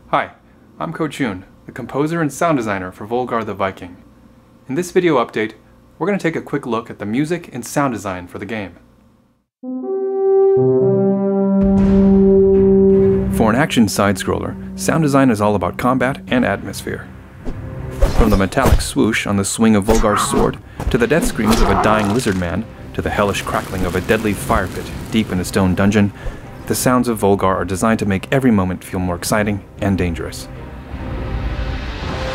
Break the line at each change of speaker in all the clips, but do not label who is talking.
Hi, I'm Kochun, the composer and sound designer for Volgarr the Viking. In this video update, we're going to take a quick look at the music and sound design for the game. For an action side-scroller, sound design is all about combat and atmosphere. From the metallic swoosh on the swing of Volgar's sword, to the death screams of a dying lizard man, to the hellish crackling of a deadly fire pit deep in a stone dungeon, the sounds of Volgarr are designed to make every moment feel more exciting and dangerous.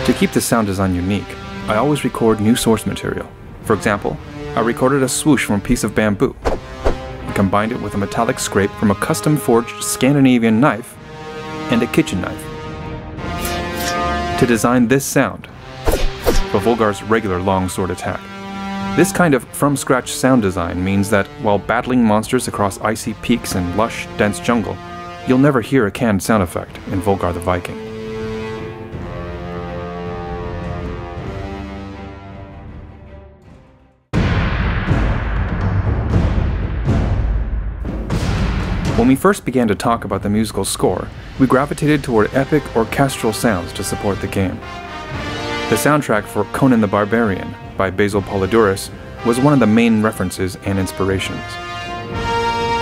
To keep the sound design unique, I always record new source material. For example, I recorded a swoosh from a piece of bamboo and combined it with a metallic scrape from a custom-forged Scandinavian knife and a kitchen knife to design this sound for Volgar's regular longsword attack. This kind of from-scratch sound design means that while battling monsters across icy peaks and lush, dense jungle, you'll never hear a canned sound effect in Volgarr the Viking. When we first began to talk about the musical score, we gravitated toward epic orchestral sounds to support the game. The soundtrack for Conan the Barbarian by Basil Polydoros was one of the main references and inspirations.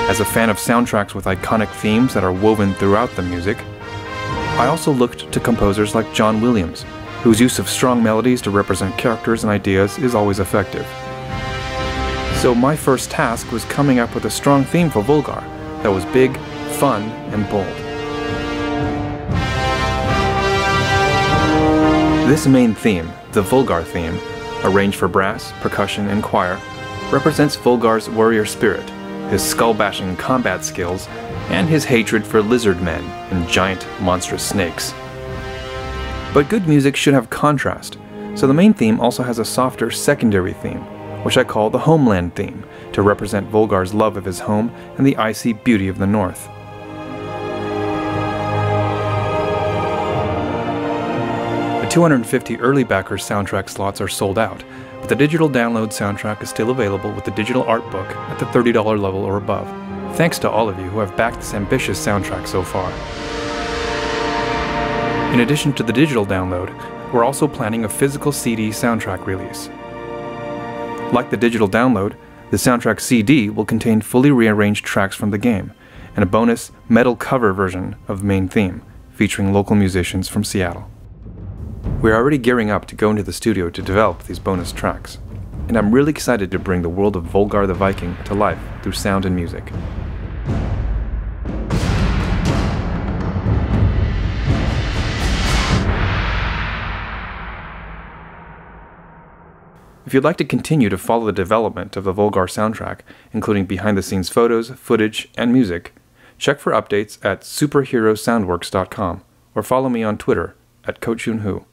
As a fan of soundtracks with iconic themes that are woven throughout the music, I also looked to composers like John Williams, whose use of strong melodies to represent characters and ideas is always effective. So my first task was coming up with a strong theme for Volgarr that was big, fun, and bold. This main theme, the Volgarr theme, arranged for brass, percussion, and choir, represents Volgar's warrior spirit, his skull-bashing combat skills, and his hatred for lizard men and giant, monstrous snakes. But good music should have contrast, so the main theme also has a softer secondary theme, which I call the Homeland theme, to represent Volgar's love of his home and the icy beauty of the north. The 250 early backer soundtrack slots are sold out, but the digital download soundtrack is still available with the digital art book at the $30 level or above. Thanks to all of you who have backed this ambitious soundtrack so far. In addition to the digital download, we're also planning a physical CD soundtrack release. Like the digital download, the soundtrack CD will contain fully rearranged tracks from the game, and a bonus metal cover version of the main theme, featuring local musicians from Seattle. We're already gearing up to go into the studio to develop these bonus tracks, and I'm really excited to bring the world of Volgarr the Viking to life through sound and music. If you'd like to continue to follow the development of the Volgarr soundtrack, including behind-the-scenes photos, footage, and music, check for updates at superherosoundworks.com or follow me on Twitter at Kochun Hu.